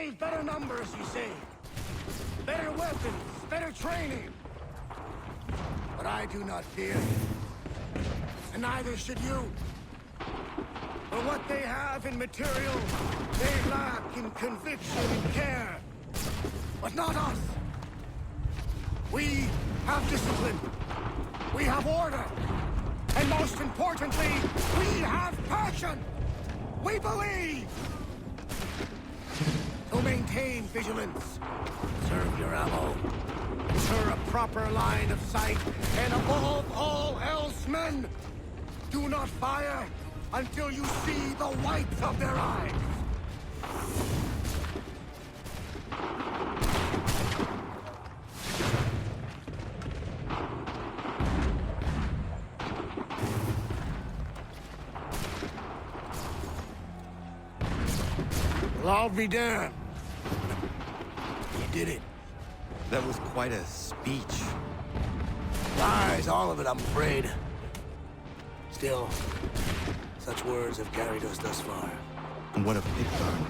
They've better numbers, you say. Better weapons, better training. But I do not fear. And neither should you. For what they have in material, they lack in conviction and care. But not us. We have discipline. We have order. And most importantly, we have passion. We believe. So maintain vigilance. Conserve your ammo. Ensure a proper line of sight. And above all else, men, do not fire until you see the whites of their eyes. Well, I'll be damned. You did it. That was quite a speech. Lies, all of it, I'm afraid. Still, such words have carried us thus far. And what a pig farm.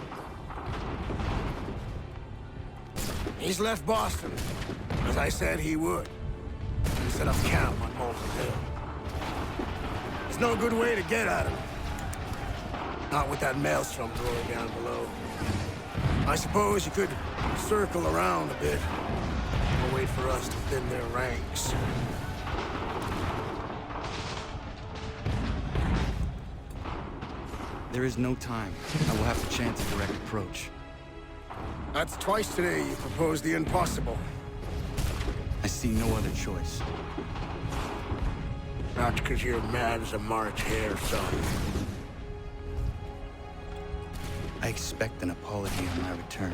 He's left Boston, as I said he would. And set up camp on Molten Hill. There's no good way to get at him. Not with that maelstrom roaring down below. I suppose you could circle around a bit, and wait for us to thin their ranks. There is no time. I will have to chance a direct approach. That's twice today you proposed the impossible. I see no other choice. Not because you're mad as a March hare, son. I expect an apology on my return.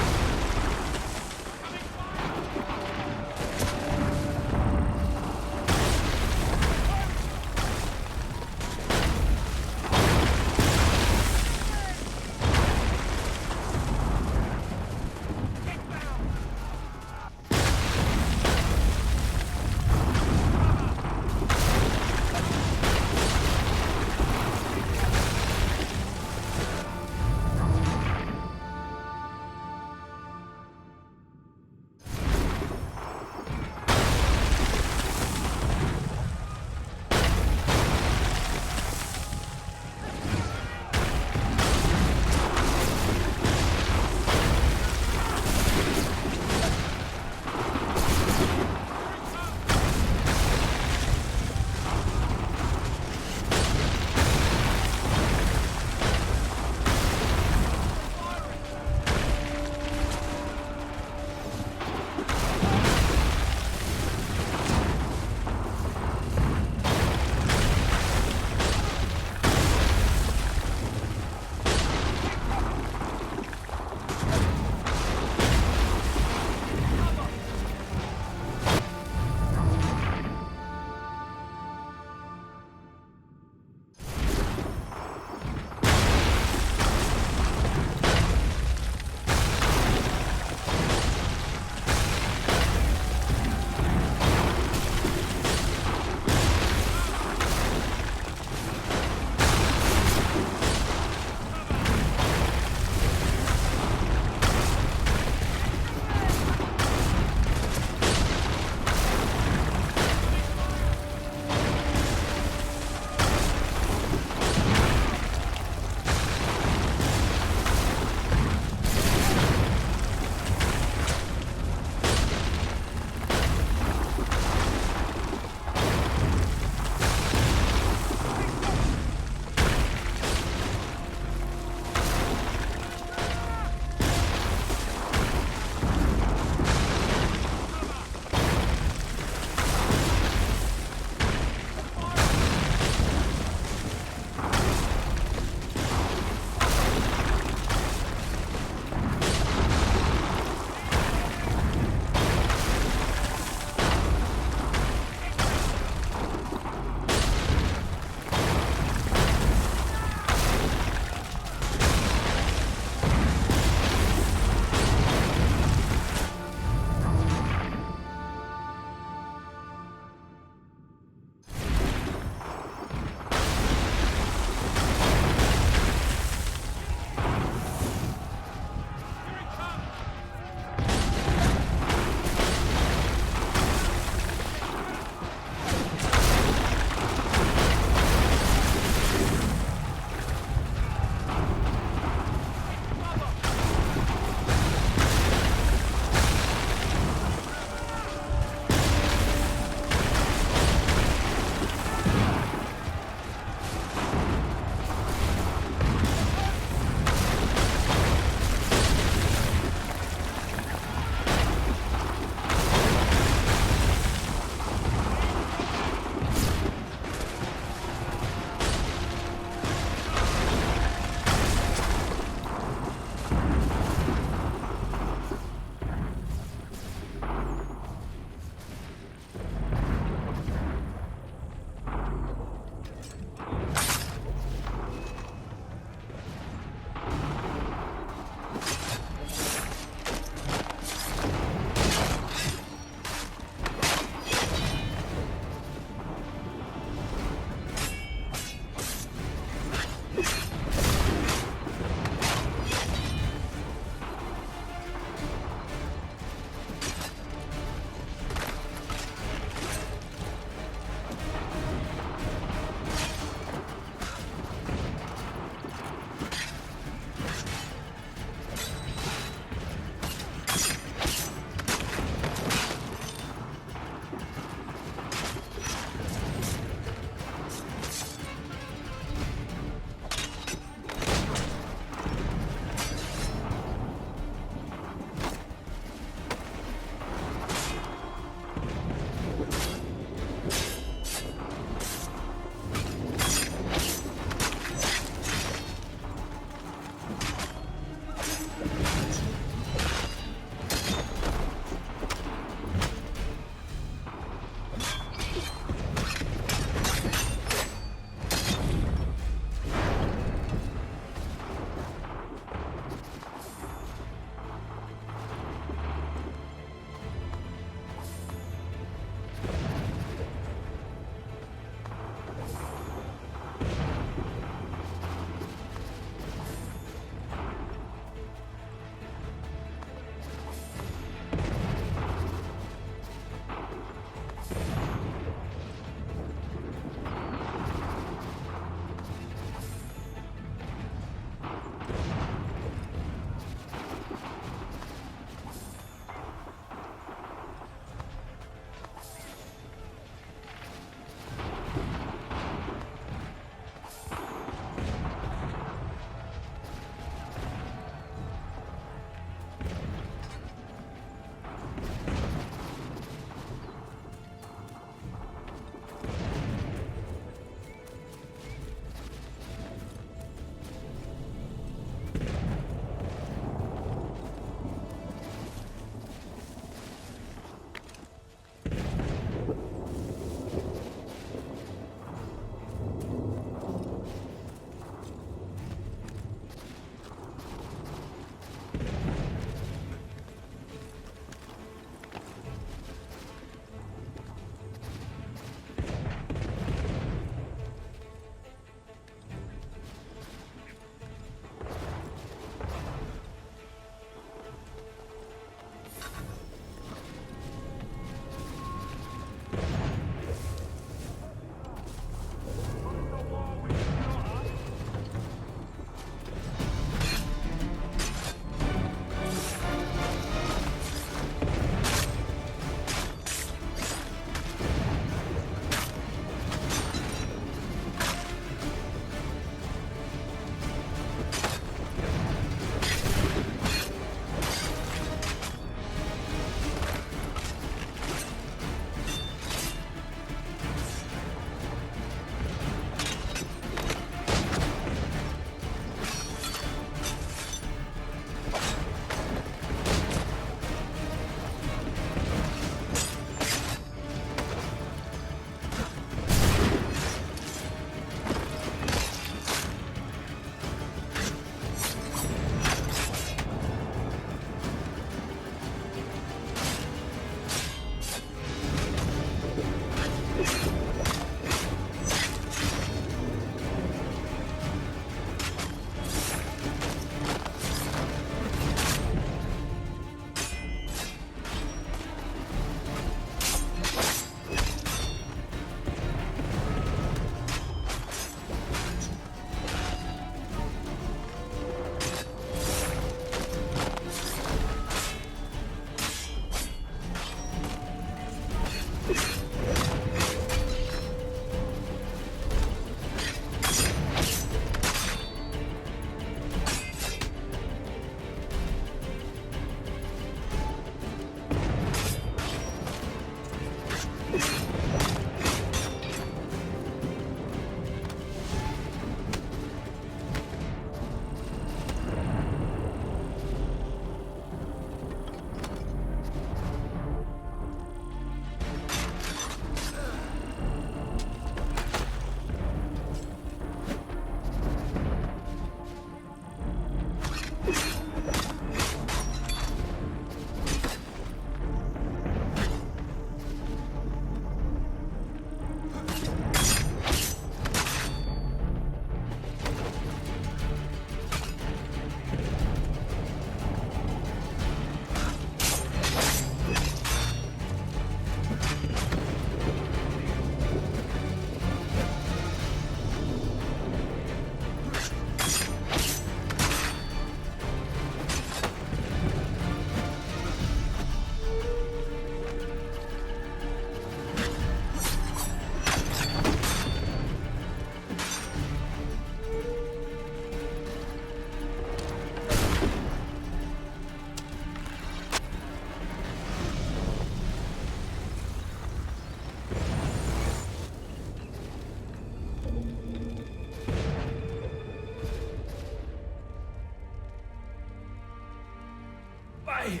Why?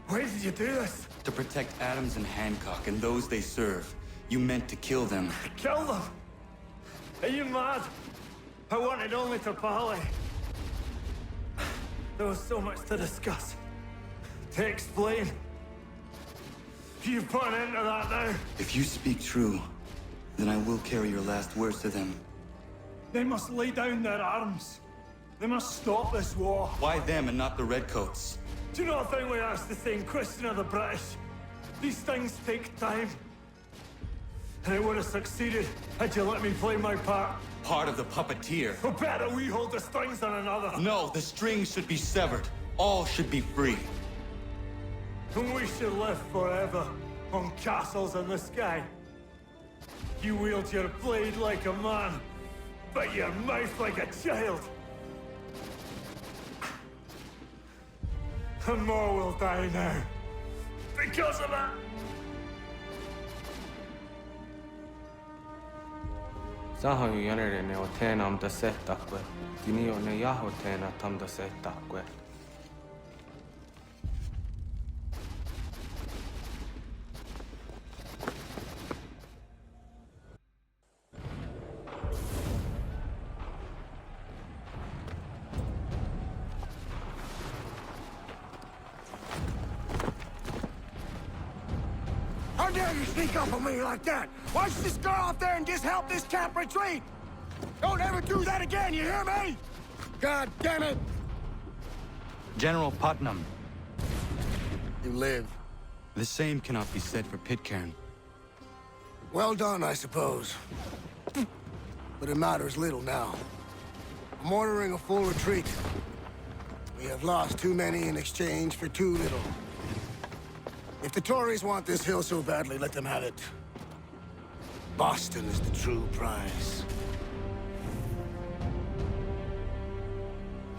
Why did you do this? To protect Adams and Hancock and those they serve, you meant to kill them. Kill them? Are you mad? I wanted only to parley. There was so much to discuss, to explain. You put an end to that now. If you speak true, then I will carry your last words to them. They must lay down their arms. They must stop this war. Why them and not the Redcoats? Do you not think we asked the same question of the British? These things take time. And it would have succeeded had you let me play my part. Part of the puppeteer. Or better, we hold the strings on another. No, the strings should be severed. All should be free. And we should live forever on castles in the sky. You wield your blade like a man, but your mouth like a child. And more will die now. Because of it. Sahoin jänerene o teenam da setakwe. Dini o ne yaho teena tam da setakwe. How dare you sneak up on me like that? Why don't you just go out there and just help this camp retreat? Don't ever do that again, you hear me? God damn it! General Putnam. You live. The same cannot be said for Pitcairn. Well done, I suppose. But it matters little now. I'm ordering a full retreat. We have lost too many in exchange for too little. If the Tories want this hill so badly, let them have it. Boston is the true prize.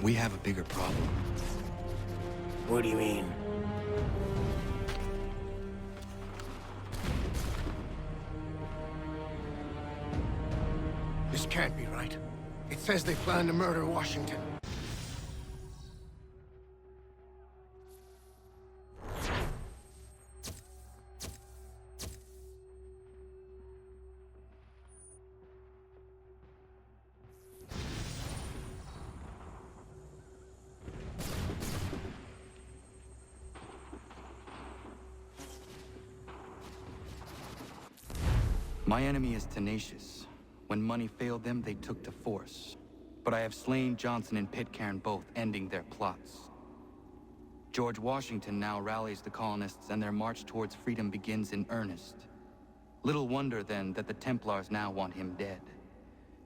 We have a bigger problem. What do you mean? This can't be right. It says they plan to murder Washington. My enemy is tenacious. When money failed them, they took to force. But I have slain Johnson and Pitcairn both, ending their plots. George Washington now rallies the colonists and their march towards freedom begins in earnest. Little wonder, then, that the Templars now want him dead.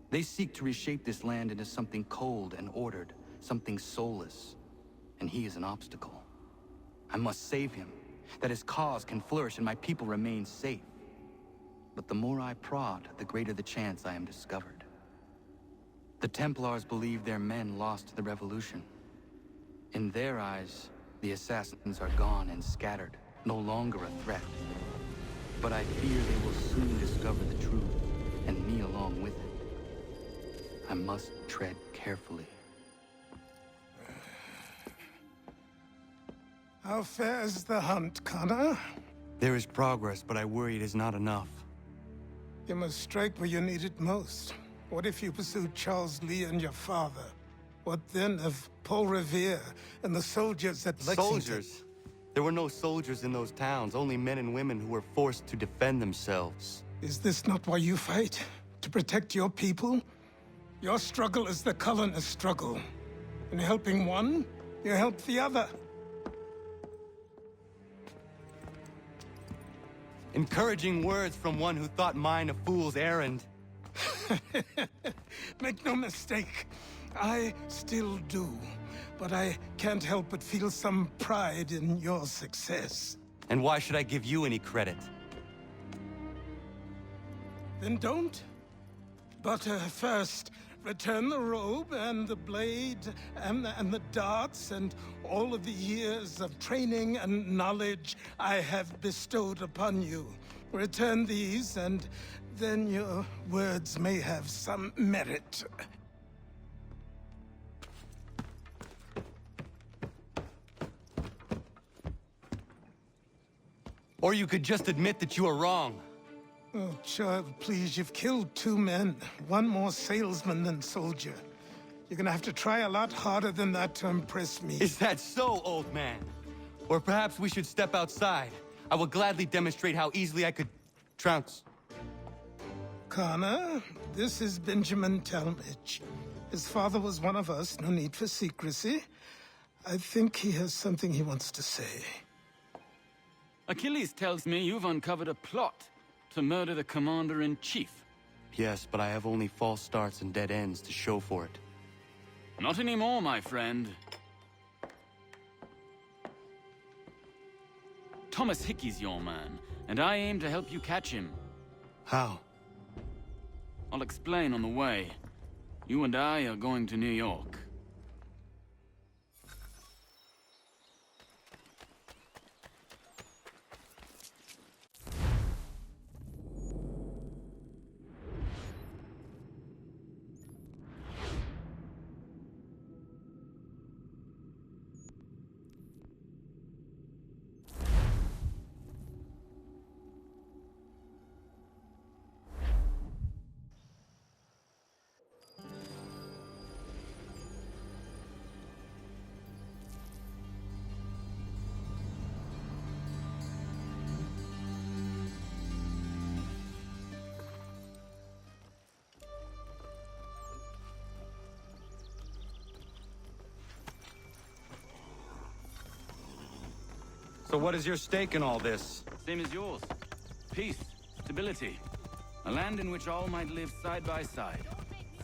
They seek to reshape this land into something cold and ordered, something soulless. And he is an obstacle. I must save him, that his cause can flourish and my people remain safe. But the more I prod, the greater the chance I am discovered. The Templars believe their men lost the revolution. In their eyes, the assassins are gone and scattered, no longer a threat. But I fear they will soon discover the truth, and me along with it. I must tread carefully. How fares the hunt, Connor? There is progress, but I worry it is not enough. You must strike where you need it most. What if you pursued Charles Lee and your father? What then of Paul Revere and the soldiers at Lexington? Soldiers? There were no soldiers in those towns, only men and women who were forced to defend themselves. Is this not why you fight? To protect your people? Your struggle is the colonist struggle. In helping one, you help the other. Encouraging words from one who thought mine a fool's errand. Make no mistake, I still do. But I can't help but feel some pride in your success. And why should I give you any credit? Then don't. But first, return the robe and the blade and the darts and all of the years of training and knowledge I have bestowed upon you. Return these, and then your words may have some merit. Or you could just admit that you are wrong. Oh, child, please, you've killed 2 men. One more salesman than soldier. You're gonna have to try a lot harder than that to impress me. Is that so, old man? Or perhaps we should step outside. I will gladly demonstrate how easily I could trounce. Connor, this is Benjamin Talmadge. His father was one of us, no need for secrecy. I think he has something he wants to say. Achilles tells me you've uncovered a plot to murder the Commander-in-Chief. Yes, but I have only false starts and dead ends to show for it. Not anymore, my friend. Thomas Hickey's your man, and I aim to help you catch him. How? I'll explain on the way. You and I are going to New York. So what is your stake in all this? Same as yours. Peace, stability. A land in which all might live side by side,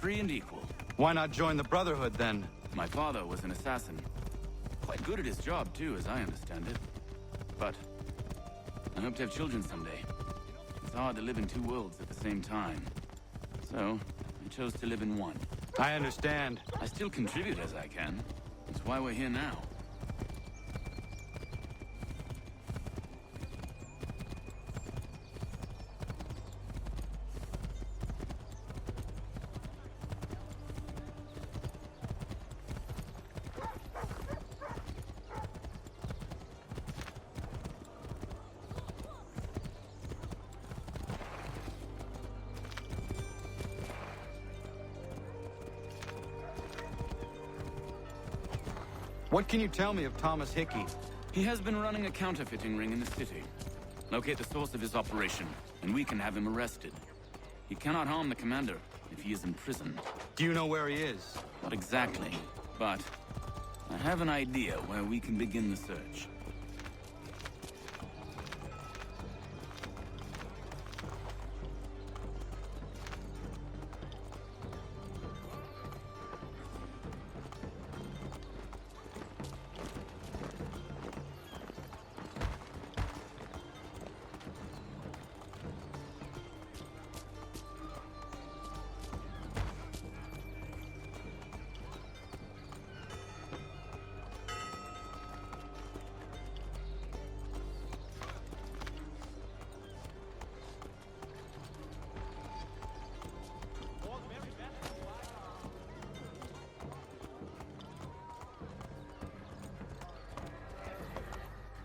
free and equal. Why not join the Brotherhood, then? My father was an assassin. Quite good at his job, too, as I understand it. But I hope to have children someday. It's hard to live in 2 worlds at the same time. So, I chose to live in one. I understand. I still contribute as I can. That's why we're here now. What can you tell me of Thomas Hickey? He has been running a counterfeiting ring in the city. Locate the source of his operation, and we can have him arrested. He cannot harm the commander if he is in prison. Do you know where he is? Not exactly, but I have an idea where we can begin the search.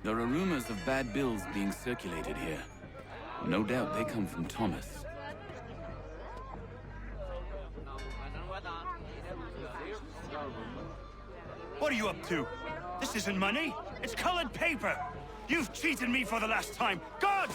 There are rumors of bad bills being circulated here. No doubt they come from Thomas. What are you up to? This isn't money. It's colored paper. You've cheated me for the last time. Gods!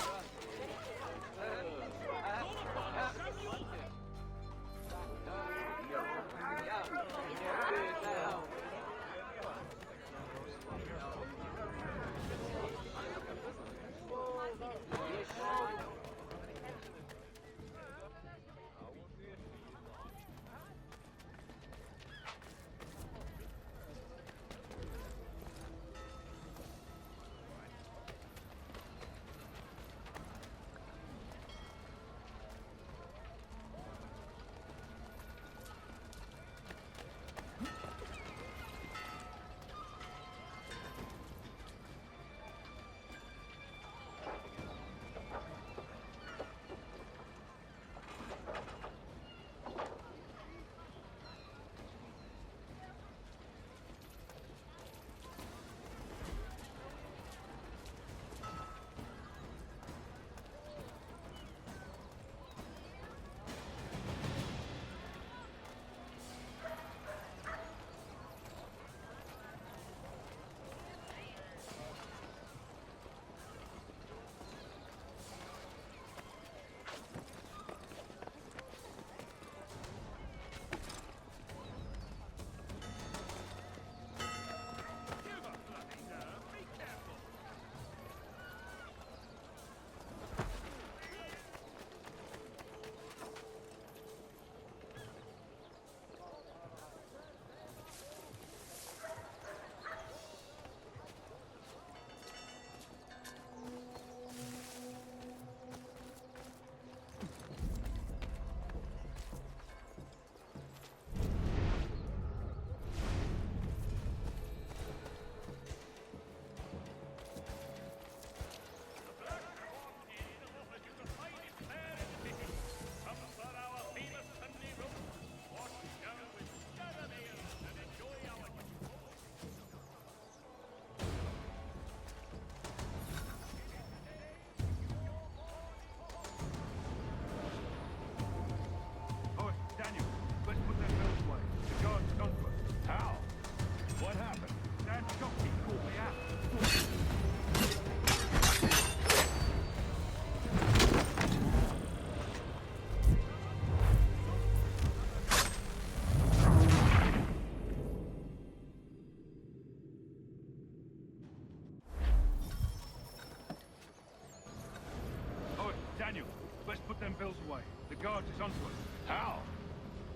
guards is onto us. How?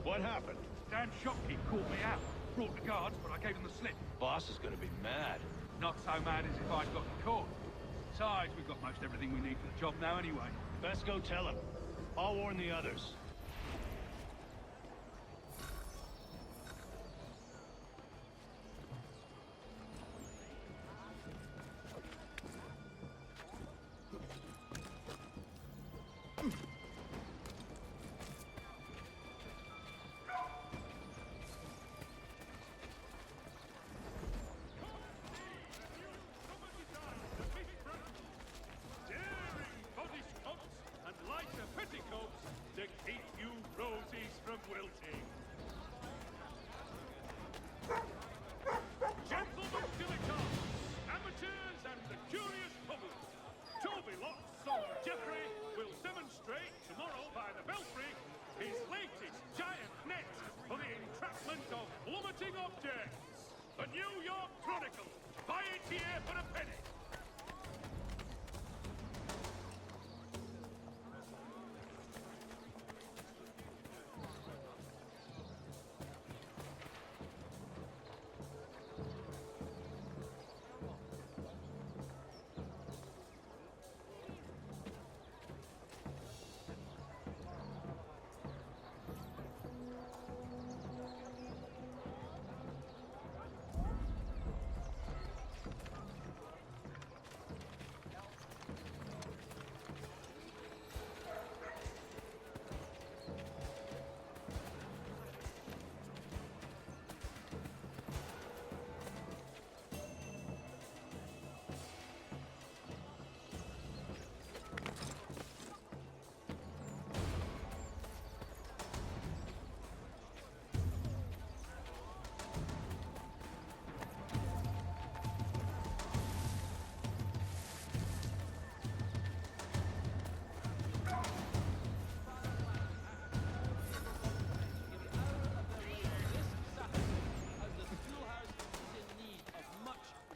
What happened? Damn shopkeep caught me out. Brought the guards, but I gave him the slip. Boss is gonna be mad. Not so mad as if I'd got caught. Besides, we've got most everything we need for the job now anyway. Best go tell him. I'll warn the others. To keep you roses from wilting. Gentlemen dilettantes, amateurs and the curious public, Toby Locke's son Geoffrey will demonstrate tomorrow by the Belfry his latest giant net for the entrapment of plummeting objects. The New York Chronicle. Buy it here for a penny.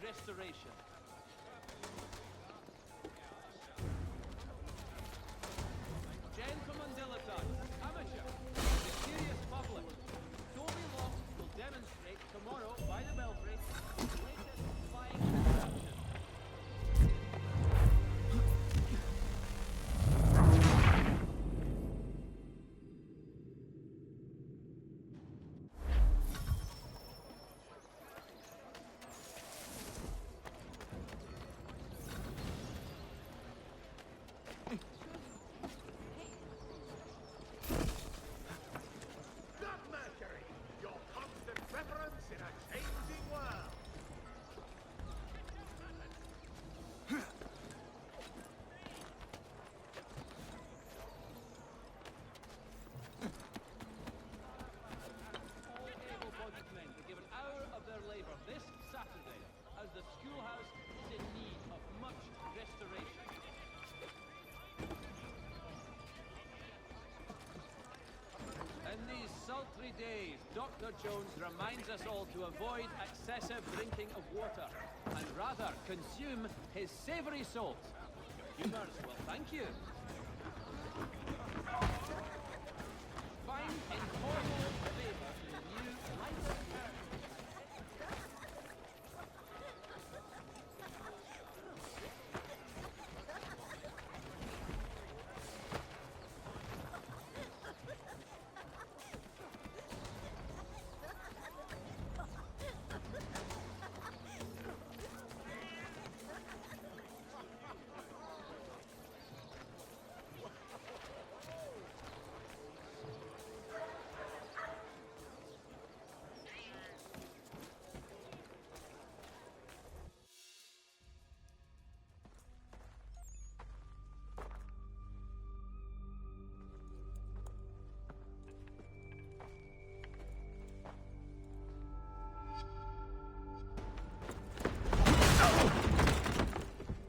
Restoration. Gentlemen dilettantes, amateur, the curious public, Toby Locke will demonstrate tomorrow by the Belfry his latest flying contraption. This Saturday, as the schoolhouse is in need of much restoration. In these sultry days, Dr. Jones reminds us all to avoid excessive drinking of water, and rather consume his savoury salt. Humors will thank you. Find informal flavour in the new lighter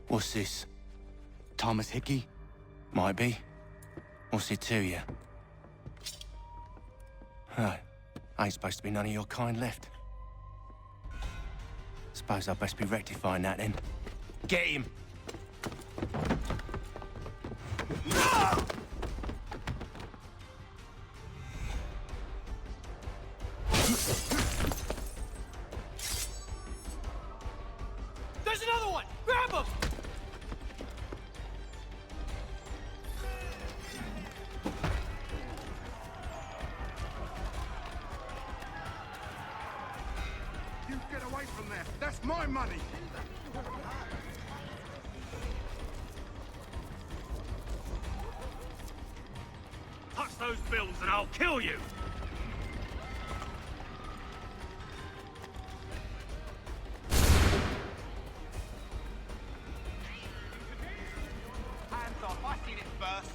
What's this? Thomas Hickey? Might be. What's it to you? Oh, ain't supposed to be none of your kind left. Suppose I'd best be rectifying that then. Get him! You get away from there. That's my money. Touch those bills and I'll kill you! Hands off, I seen it first.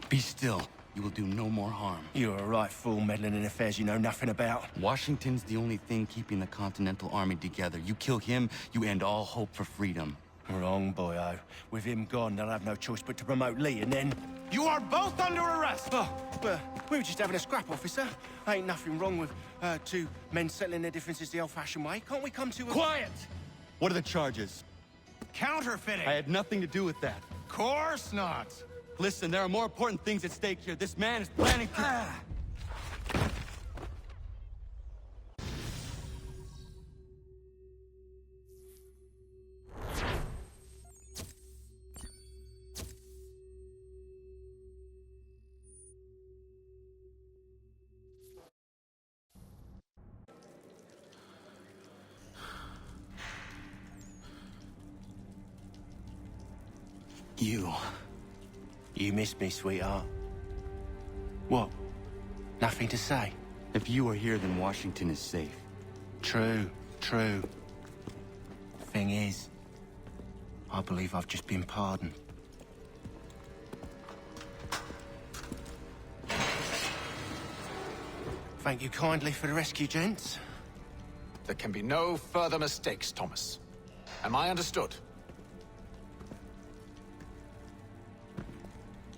Be still. You will do no more harm. You're a right fool meddling in affairs you know nothing about. Washington's the only thing keeping the Continental Army together. You kill him, you end all hope for freedom. Wrong, boyo. With him gone, they'll have no choice but to promote Lee, and then... You are both under arrest! Oh, but we were just having a scrap, officer. Ain't nothing wrong with two men settling their differences the old-fashioned way. Can't we come to a... Quiet! What are the charges? Counterfeiting! I had nothing to do with that. Course not! Listen, there are more important things at stake here. This man is planning to... You missed me, sweetheart. What? Nothing to say? If you are here, then Washington is safe. True. Thing is, I believe I've just been pardoned. Thank you kindly for the rescue, gents. There can be no further mistakes, Thomas. Am I understood?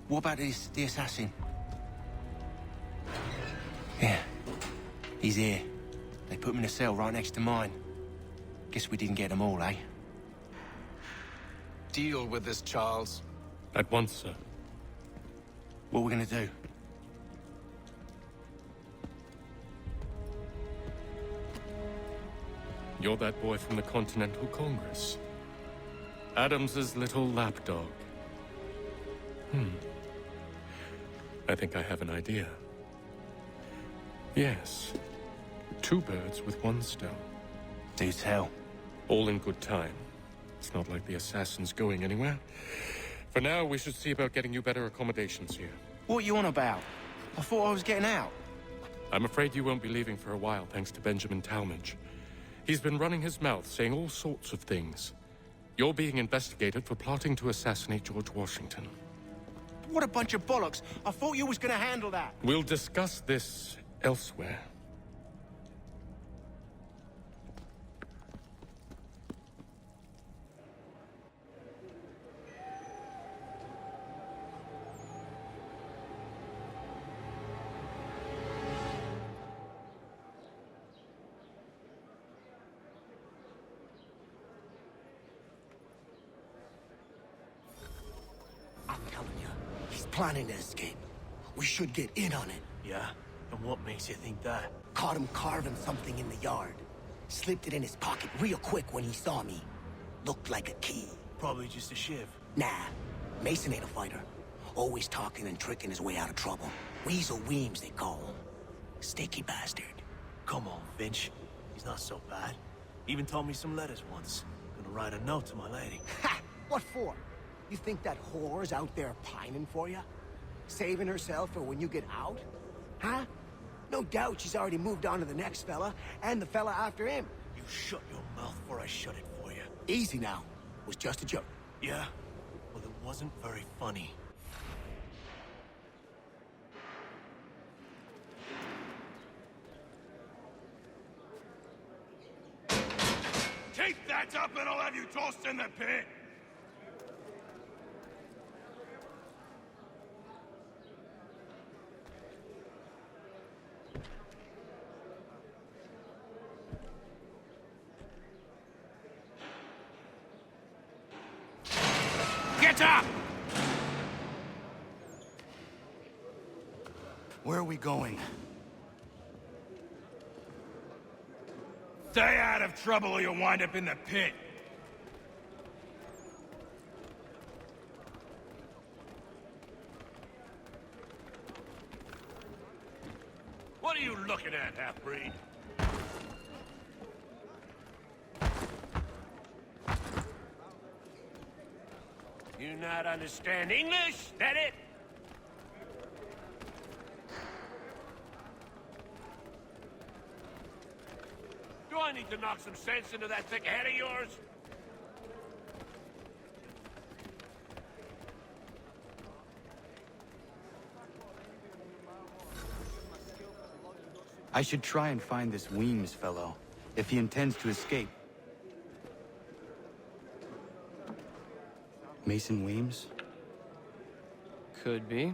What about the assassin? Yeah, he's here. They put him in a cell right next to mine. Guess we didn't get them all, eh? Deal with this, Charles. At once, sir. What are we gonna do? You're that boy from the Continental Congress. Adams's little lapdog. I think I have an idea. Yes. 2 birds with 1 stone. Do tell. All in good time. It's not like the assassin's going anywhere. For now, we should see about getting you better accommodations here. What are you on about? I thought I was getting out. I'm afraid you won't be leaving for a while, thanks to Benjamin Talmadge. He's been running his mouth, saying all sorts of things. You're being investigated for plotting to assassinate George Washington. What a bunch of bollocks. I thought you was gonna handle that. We'll discuss this elsewhere. I'm telling you, he's planning to escape. We should get in on it. Yeah? And what makes you think that? Caught him carving something in the yard. Slipped it in his pocket real quick when he saw me. Looked like a key. Probably just a shiv. Nah, Mason ain't a fighter. Always talking and tricking his way out of trouble. Weasel Weems, they call him. Sticky bastard. Come on, Finch. He's not so bad. Even told me some letters once. Gonna write a note to my lady. Ha! What for? You think that whore's out there pining for you? Saving herself for when you get out? Huh? No doubt she's already moved on to the next fella, and the fella after him. You shut your mouth before I shut it for you. Easy now. Was just a joke. Yeah? Well, it wasn't very funny. Take that up and I'll have you tossed in the pit! Stop! Where are we going? Stay out of trouble or you'll wind up in the pit. What are you looking at, half-breed? You not understand English? That it? Do I need to knock some sense into that thick head of yours? I should try and find this Weems fellow, if he intends to escape. Mason Weems? Could be.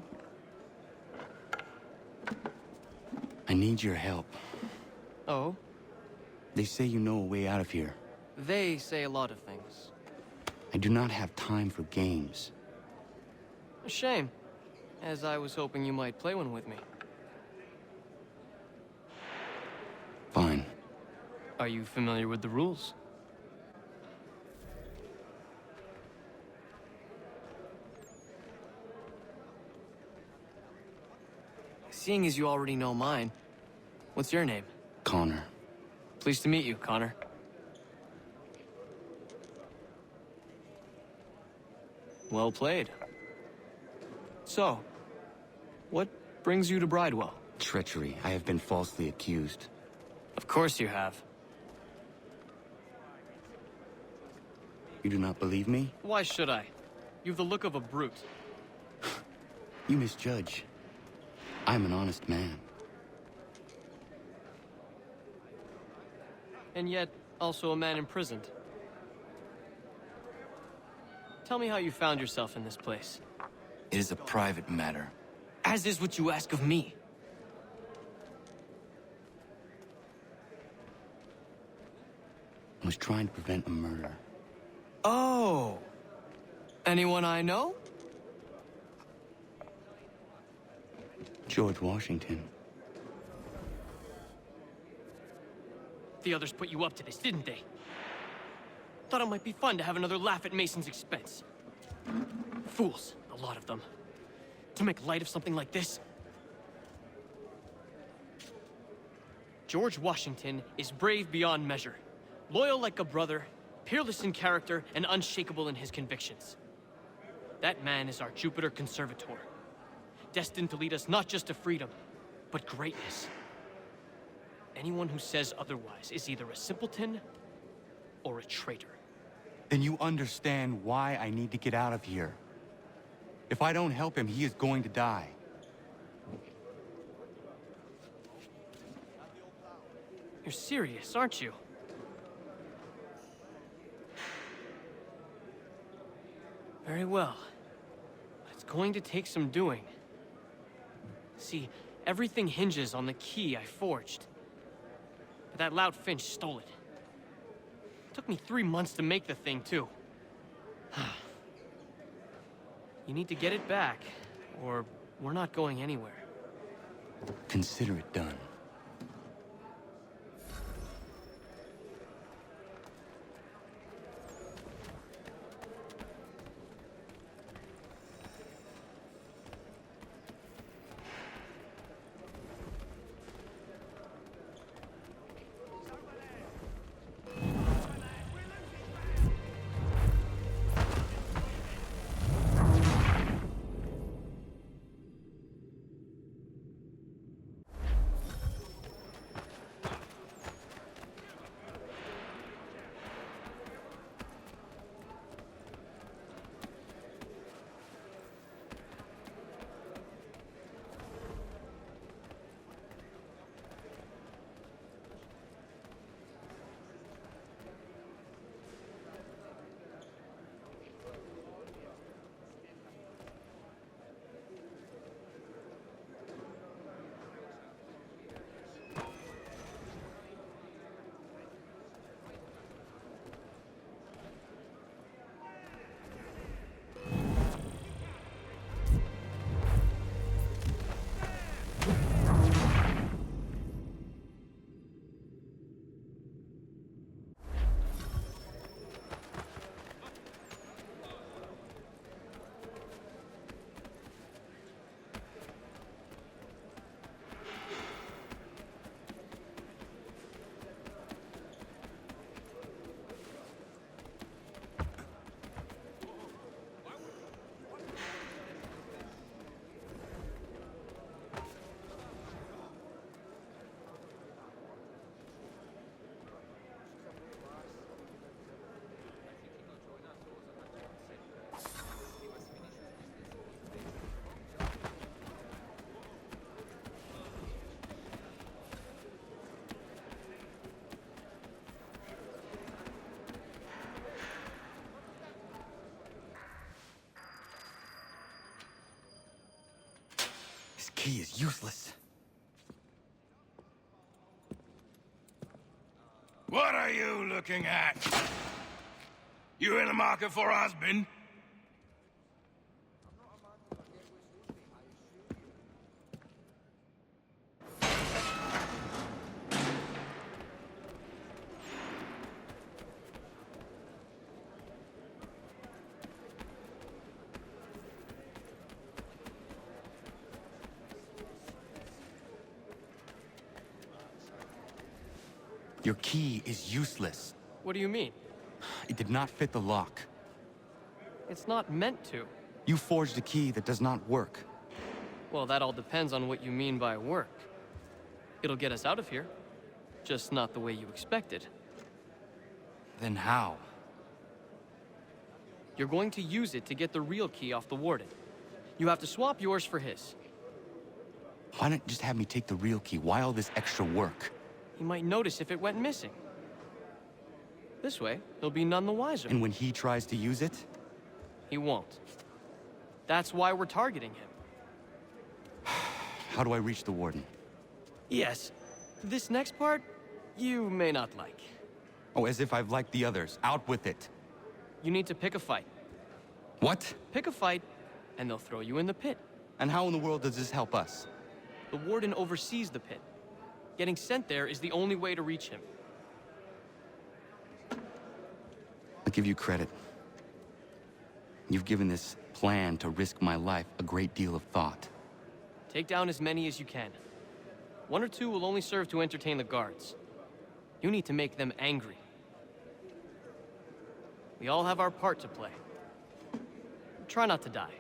I need your help. Oh? They say you know a way out of here. They say a lot of things. I do not have time for games. A shame, as I was hoping you might play one with me. Fine. Are you familiar with the rules? Seeing as you already know mine, what's your name? Connor. Pleased to meet you, Connor. Well played. So, what brings you to Bridewell? Treachery. I have been falsely accused. Of course you have. You do not believe me? Why should I? You've the look of a brute. You misjudge. I'm an honest man. And yet, also a man imprisoned. Tell me how you found yourself in this place. It is a private matter. As is what you ask of me. I was trying to prevent a murder. Oh! Anyone I know? George Washington. The others put you up to this, didn't they? Thought it might be fun to have another laugh at Mason's expense. Fools, a lot of them. To make light of something like this. George Washington is brave beyond measure. Loyal like a brother, peerless in character, and unshakable in his convictions. That man is our Jupiter Conservator. Destined to lead us not just to freedom, but greatness. Anyone who says otherwise is either a simpleton or a traitor. Then you understand why I need to get out of here. If I don't help him, he is going to die. You're serious, aren't you? Very well. But it's going to take some doing. See, everything hinges on the key I forged. But that lout Finch stole it. Took me 3 months to make the thing, too. You need to get it back, or we're not going anywhere. Consider it done. This key is useless. What are you looking at? You in the market for a husband? Your key is useless. What do you mean? It did not fit the lock. It's not meant to. You forged a key that does not work. Well, that all depends on what you mean by work. It'll get us out of here. Just not the way you expected. Then how? You're going to use it to get the real key off the warden. You have to swap yours for his. Why not just have me take the real key? Why all this extra work? He might notice if it went missing. This way, he'll be none the wiser. And when he tries to use it? He won't. That's why we're targeting him. How do I reach the warden? Yes. This next part, you may not like. Oh, as if I've liked the others. Out with it. You need to pick a fight. What? Pick a fight, and they'll throw you in the pit. And how in the world does this help us? The warden oversees the pit. Getting sent there is the only way to reach him. I'll give you credit. You've given this plan to risk my life a great deal of thought. Take down as many as you can. 1 or 2 will only serve to entertain the guards. You need to make them angry. We all have our part to play. Try not to die.